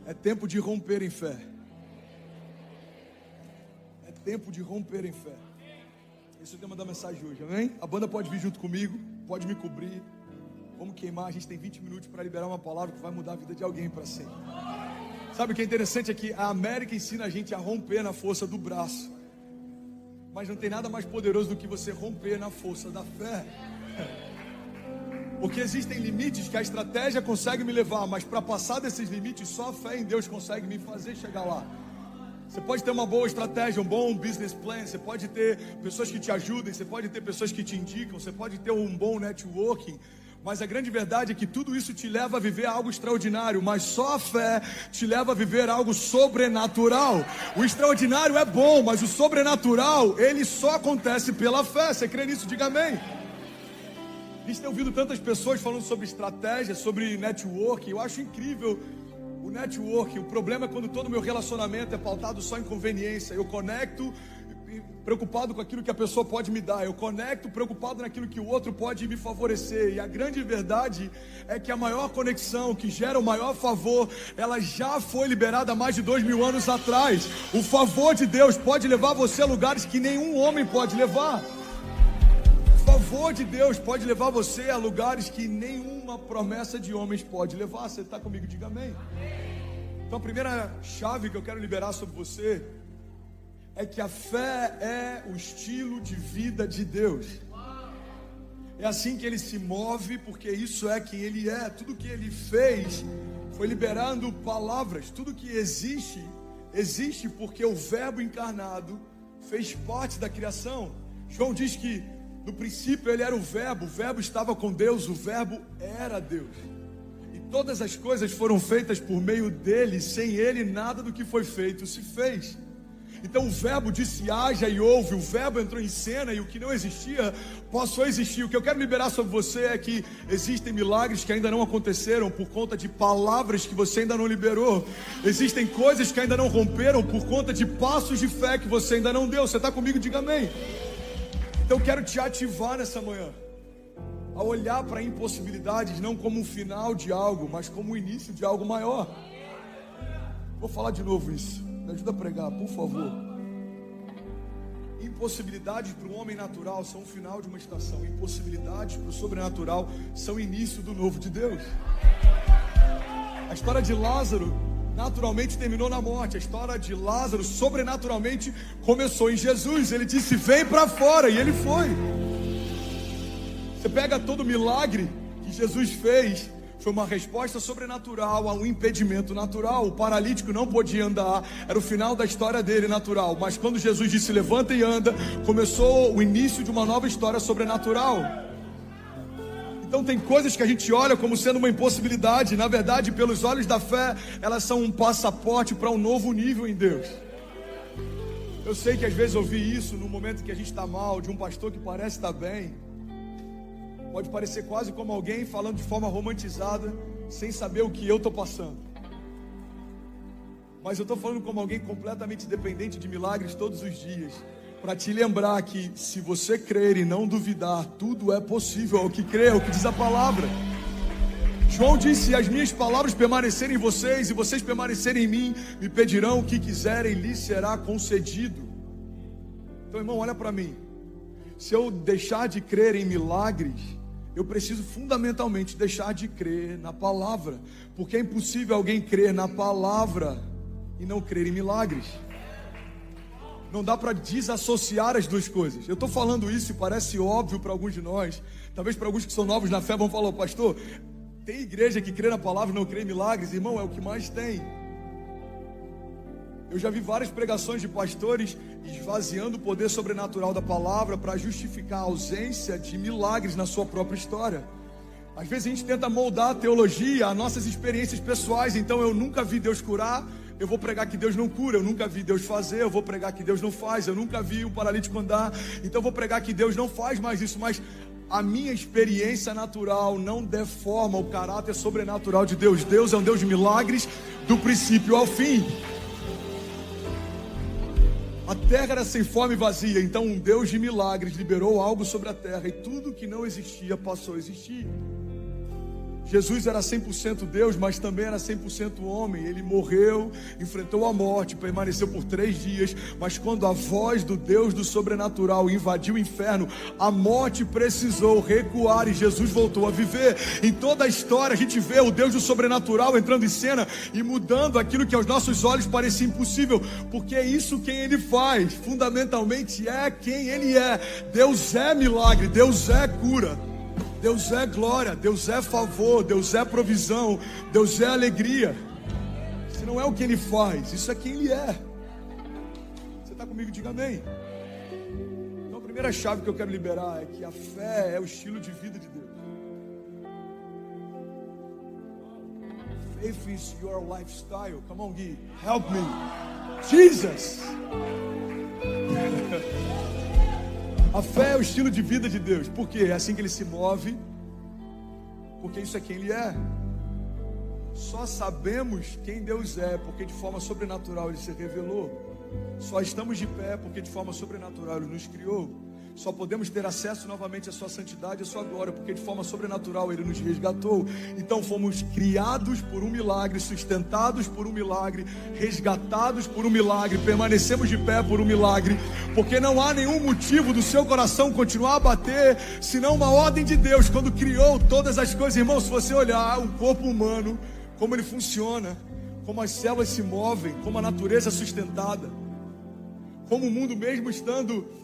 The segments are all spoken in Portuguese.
É tempo de romper em fé. É tempo de romper em fé. Esse é o tema da mensagem hoje, amém? A banda pode vir junto comigo, pode me cobrir. Vamos queimar, a gente tem 20 minutos para liberar uma palavra que vai mudar a vida de alguém para sempre. Sabe o que é interessante é que a América ensina a gente a romper na força do braço. Mas não tem nada mais poderoso do que você romper na força da fé. Porque existem limites que a estratégia consegue me levar, mas para passar desses limites, só a fé em Deus consegue me fazer chegar lá. Você pode ter uma boa estratégia, um bom business plan, você pode ter pessoas que te ajudem, você pode ter pessoas que te indicam, você pode ter um bom networking, mas a grande verdade é que tudo isso te leva a viver algo extraordinário, mas só a fé te leva a viver algo sobrenatural. O extraordinário é bom, mas o sobrenatural, ele só acontece pela fé. Você crê nisso? Diga amém. A gente tem ouvido tantas pessoas falando sobre estratégia, sobre networking. Eu acho incrível o networking. O problema é quando todo o meu relacionamento é pautado só em conveniência. Eu conecto preocupado com aquilo que a pessoa pode me dar. Eu conecto preocupado naquilo que o outro pode me favorecer. E a grande verdade é que a maior conexão que gera o maior favor, ela já foi liberada há mais de 2000 anos atrás. O favor de Deus pode levar você a lugares que nenhum homem pode levar. O favor de Deus pode levar você a lugares que nenhuma promessa de homens pode levar. Você está comigo? Diga amém. Então a primeira chave que eu quero liberar sobre você é que a fé é o estilo de vida de Deus. É assim que Ele se move, porque isso é quem Ele é. Tudo que Ele fez foi liberando palavras. Tudo que existe, existe porque o Verbo encarnado fez parte da criação. João diz que no princípio Ele era o Verbo estava com Deus, o Verbo era Deus. E todas as coisas foram feitas por meio dEle, sem Ele nada do que foi feito se fez. Então o Verbo disse haja e houve, o Verbo entrou em cena e o que não existia passou a existir. O que eu quero liberar sobre você é que existem milagres que ainda não aconteceram por conta de palavras que você ainda não liberou. Existem coisas que ainda não romperam por conta de passos de fé que você ainda não deu. Você está comigo? Diga amém. Então eu quero te ativar nessa manhã a olhar para impossibilidades não como um final de algo, mas como o início de algo maior. Vou falar de novo isso. Me ajuda a pregar, por favor. Impossibilidades para o homem natural são o final de uma estação. Impossibilidades para o sobrenatural são o início do novo de Deus. A história de Lázaro naturalmente terminou na morte. A história de Lázaro sobrenaturalmente começou em Jesus. Ele disse, vem para fora, e ele foi. Você pega todo o milagre que Jesus fez, foi uma resposta sobrenatural a um impedimento natural. O paralítico não podia andar, era o final da história dele natural. Mas quando Jesus disse levanta e anda, começou o início de uma nova história sobrenatural. Então tem coisas que a gente olha como sendo uma impossibilidade. Na verdade, pelos olhos da fé, elas são um passaporte para um novo nível em Deus. Eu sei que às vezes ouvir isso no momento que a gente está mal, de um pastor que parece estar bem, pode parecer quase como alguém falando de forma romantizada, sem saber o que eu estou passando. Mas eu estou falando como alguém completamente dependente de milagres todos os dias, para te lembrar que se você crer e não duvidar, tudo é possível ao que crê, ao que diz a palavra. João disse, as minhas palavras permanecerem em vocês e vocês permanecerem em mim, me pedirão o que quiserem, lhes será concedido. Então, irmão, olha para mim. Se eu deixar de crer em milagres, eu preciso fundamentalmente deixar de crer na palavra, porque é impossível alguém crer na palavra e não crer em milagres. Não dá para desassociar as duas coisas. Eu estou falando isso e parece óbvio para alguns de nós. Talvez para alguns que são novos na fé vão falar, pastor, tem igreja que crê na palavra e não crê em milagres? Irmão, é o que mais tem. Eu já vi várias pregações de pastores esvaziando o poder sobrenatural da palavra para justificar a ausência de milagres na sua própria história. Às vezes a gente tenta moldar a teologia a nossas experiências pessoais. Então eu nunca vi Deus curar, eu vou pregar que Deus não cura. Eu nunca vi Deus fazer, eu vou pregar que Deus não faz. Eu nunca vi um paralítico andar, então eu vou pregar que Deus não faz mais isso. Mas a minha experiência natural não deforma o caráter sobrenatural de Deus. Deus é um Deus de milagres do princípio ao fim. A terra era sem fome e vazia, então um Deus de milagres liberou algo sobre a terra e tudo que não existia passou a existir. Jesus era 100% Deus, mas também era 100% homem. Ele morreu, enfrentou a morte, permaneceu por 3 dias. Mas quando a voz do Deus do sobrenatural invadiu o inferno, a morte precisou recuar e Jesus voltou a viver. Em toda a história a gente vê o Deus do sobrenatural entrando em cena e mudando aquilo que aos nossos olhos parecia impossível, porque é isso quem Ele faz, fundamentalmente é quem Ele é. Deus é milagre, Deus é cura, Deus é glória, Deus é favor, Deus é provisão, Deus é alegria. Isso não é o que Ele faz, isso é quem Ele é. Você está comigo? Diga amém. Então a primeira chave que eu quero liberar é que a fé é o estilo de vida de Deus. Faith is your lifestyle. Come on, Gui, help me. Jesus. A fé é o estilo de vida de Deus. Por quê? É assim que Ele se move, porque isso é quem Ele é. Só sabemos quem Deus é porque de forma sobrenatural Ele se revelou. Só estamos de pé porque de forma sobrenatural Ele nos criou. Só podemos ter acesso novamente à sua santidade e à sua glória porque de forma sobrenatural Ele nos resgatou. Então fomos criados por um milagre, sustentados por um milagre, resgatados por um milagre, permanecemos de pé por um milagre, porque não há nenhum motivo do seu coração continuar a bater, senão uma ordem de Deus quando criou todas as coisas. Irmão, se você olhar o corpo humano, como ele funciona, como as células se movem, como a natureza é sustentada, como o mundo mesmo estando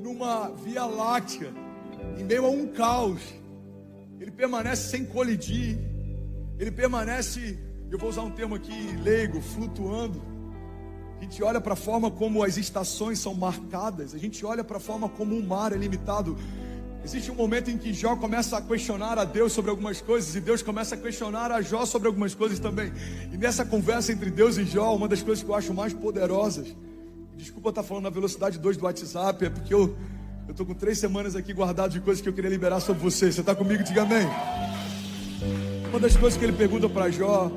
numa via láctea, em meio a um caos, ele permanece sem colidir, ele permanece, eu vou usar um termo aqui leigo, flutuando. A gente olha para a forma como as estações são marcadas, a gente olha para a forma como o mar é limitado. Existe um momento em que Jó começa a questionar a Deus sobre algumas coisas, e Deus começa a questionar a Jó sobre algumas coisas também. E nessa conversa entre Deus e Jó, uma das coisas que eu acho mais poderosas, desculpa estar falando na velocidade 2 do WhatsApp, é porque eu estou com 3 semanas aqui guardado de coisas que eu queria liberar sobre você. Você está comigo? Diga amém. Uma das coisas que ele pergunta para Jó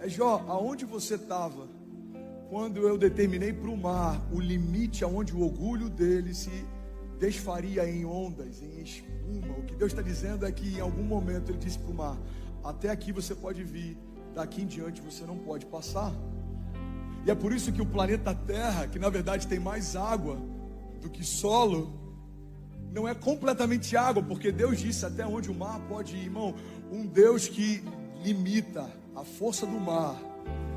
é: Jó, aonde você estava quando eu determinei para o mar o limite aonde o orgulho dele se desfaria em ondas, em espuma? O que Deus está dizendo é que em algum momento Ele disse para o mar: até aqui você pode vir, daqui em diante você não pode passar. E é por isso que o planeta Terra, que na verdade tem mais água do que solo, não é completamente água, porque Deus disse até onde o mar pode ir. Irmão, um Deus que limita a força do mar,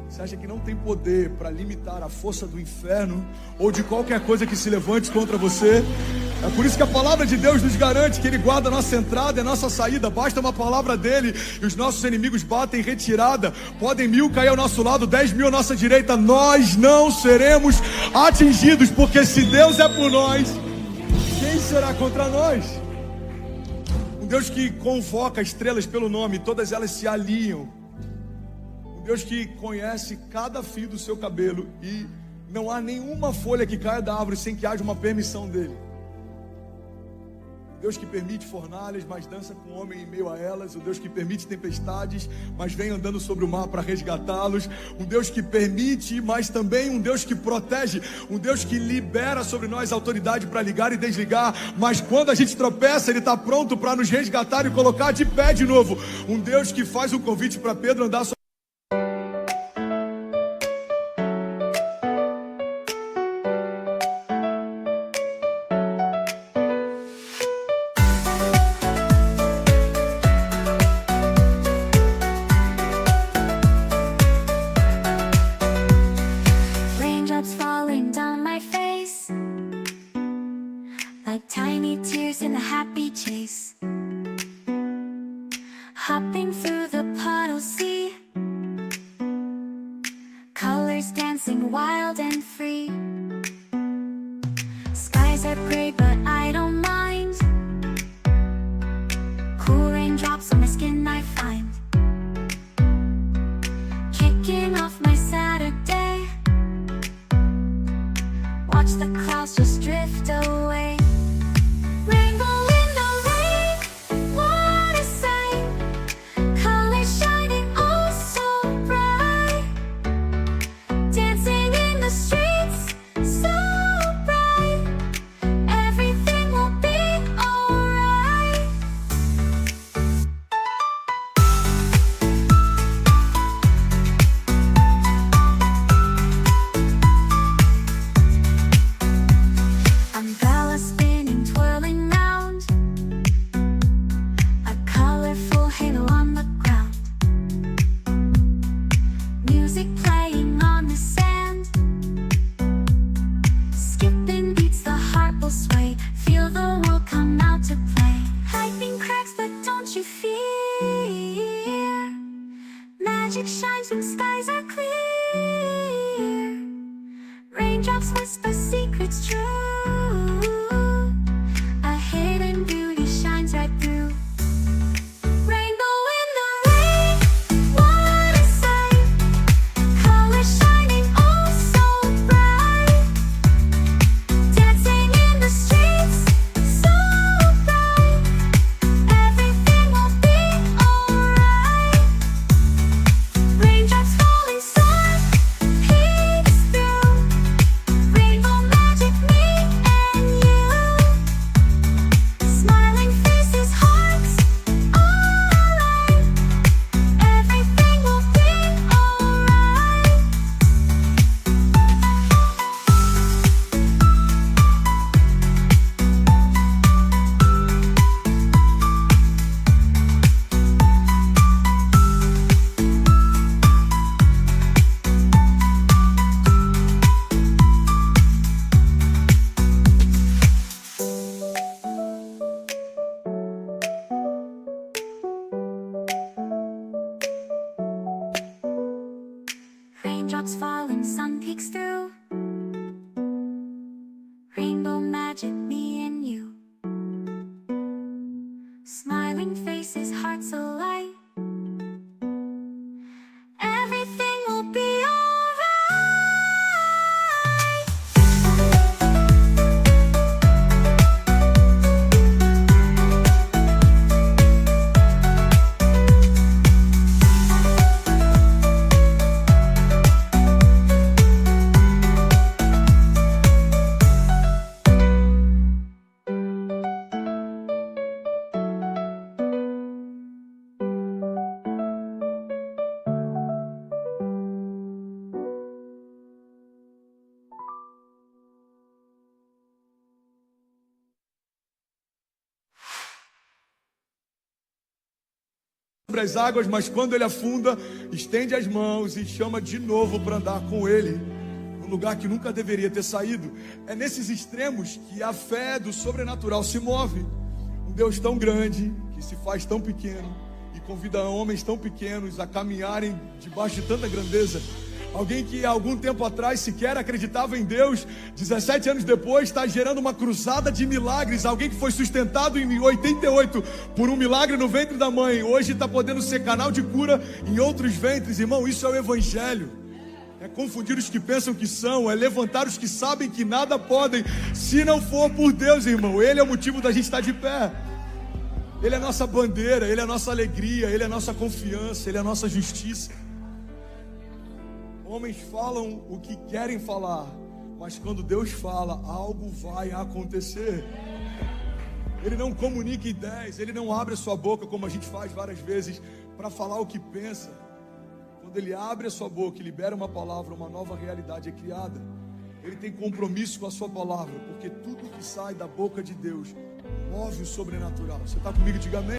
você acha que não tem poder para limitar a força do inferno ou de qualquer coisa que se levante contra você? É por isso que a palavra de Deus nos garante que Ele guarda a nossa entrada e a nossa saída. Basta uma palavra dEle e os nossos inimigos batem em retirada. Podem 1000 cair ao nosso lado, 10.000 à nossa direita, nós não seremos atingidos, porque se Deus é por nós, quem será contra nós? Um Deus que convoca estrelas pelo nome, todas elas se alinham. Deus que conhece cada fio do seu cabelo e não há nenhuma folha que caia da árvore sem que haja uma permissão dele. Deus que permite fornalhas, mas dança com o homem em meio a elas. O Deus que permite tempestades, mas vem andando sobre o mar para resgatá-los. Um Deus que permite, mas também um Deus que protege. Um Deus que libera sobre nós autoridade para ligar e desligar. Mas quando a gente tropeça, Ele está pronto para nos resgatar e colocar de pé de novo. Um Deus que faz um convite para Pedro andar sobre like tiny tears in a happy chase, hopping through the puddle sea, colors dancing wild and free. Skies are gray but I don't mind, cool raindrops on my skin I find, kicking off my Saturday, watch the clouds just drift away. Rainbow in the rain, what a sight, colors shining oh so bright, dancing in the streets so bright, everything will be alright. magic shines when skies are clear. Raindrops whisper secrets true. A hidden beauty shines right through. Rainbow in the rain, what a sight. Colors shining oh so bright. Dancing in the streets, so bright. Everything will be alright. Raindrops falling soft, peeks through. Rainbow magic, me and you. Smiling faces, hearts alight. Everything will be alright. Raindrops falling, sun peeks through. Rainbow magic, me and you. Smiling faces, hearts alight. Everything will be alright. Sobre as águas, mas quando ele afunda, estende as mãos e chama de novo para andar com ele, num lugar que nunca deveria ter saído. É nesses extremos que a fé do sobrenatural se move. Um Deus tão grande, que se faz tão pequeno, e convida homens tão pequenos a caminharem debaixo de tanta grandeza. Alguém que há algum tempo atrás sequer acreditava em Deus, 17 anos depois está gerando uma cruzada de milagres. Alguém que foi sustentado em 88 por um milagre no ventre da mãe, hoje está podendo ser canal de cura em outros ventres. Irmão, isso é o Evangelho. É confundir os que pensam que são, é levantar os que sabem que nada podem, se não for por Deus, irmão. Ele é o motivo da gente estar de pé. Ele é a nossa bandeira, Ele é a nossa alegria, Ele é a nossa confiança, Ele é a nossa justiça. Homens falam o que querem falar, mas quando Deus fala, algo vai acontecer. Ele não comunica ideias, Ele não abre a sua boca como a gente faz várias vezes para falar o que pensa. Quando Ele abre a sua boca e libera uma palavra, uma nova realidade é criada. Ele tem compromisso com a sua palavra, porque tudo que sai da boca de Deus move o sobrenatural. Você está comigo? Diga amém.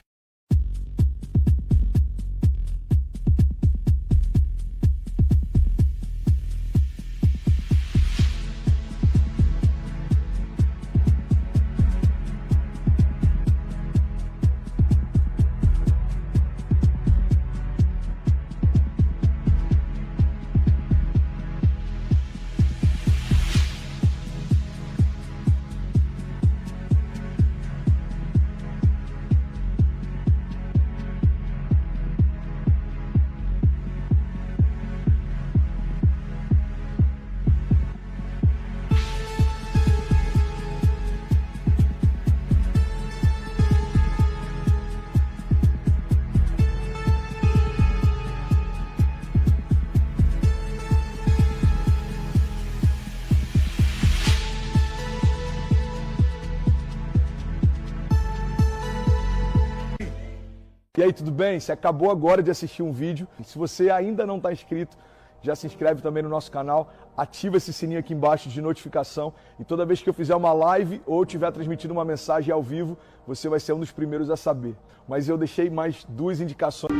E aí, tudo bem? Você acabou agora de assistir um vídeo. Se você ainda não está inscrito, já se inscreve também no nosso canal, ativa esse sininho aqui embaixo de notificação e toda vez que eu fizer uma live ou estiver transmitindo uma mensagem ao vivo, você vai ser um dos primeiros a saber. Mas eu deixei mais duas indicações.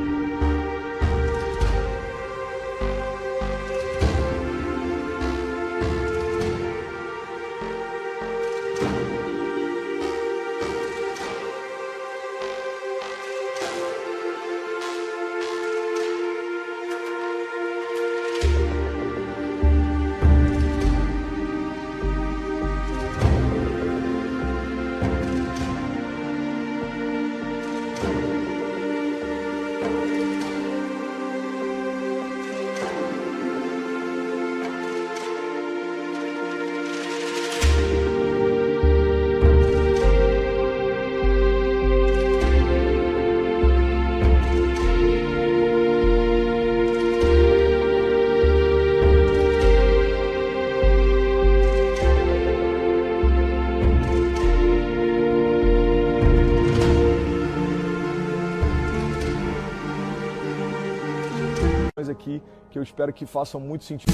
aqui que eu espero que façam muito sentido.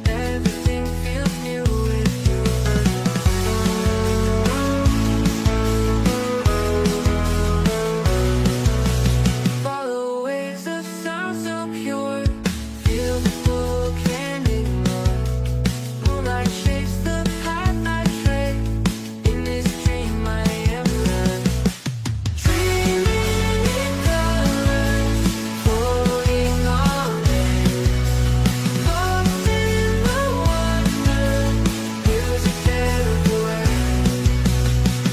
Everything feels new with you. Follow waves of sound so pure. Feel the flow, can't ignore. Moonlight shapes the path I tread. In this dream I am led. Dreaming in colors, floating on air. Lost in the wonder, music everywhere.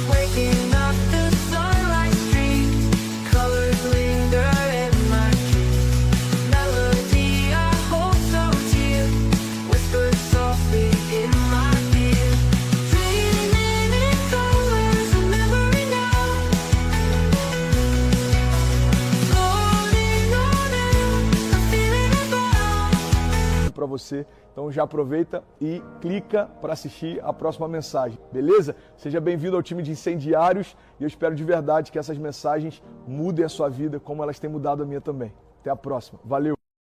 Waking up, the sunlight streams, colors linger in my dreams. Melody I hold so dear, whispered softly in my ear. Dreaming in colors, a memory now. Floating on air, a feeling abound. Para você. Então já aproveita e clica para assistir a próxima mensagem, beleza? Seja bem-vindo ao time de incendiários e eu espero de verdade que essas mensagens mudem a sua vida como elas têm mudado a minha também. Até a próxima. Valeu!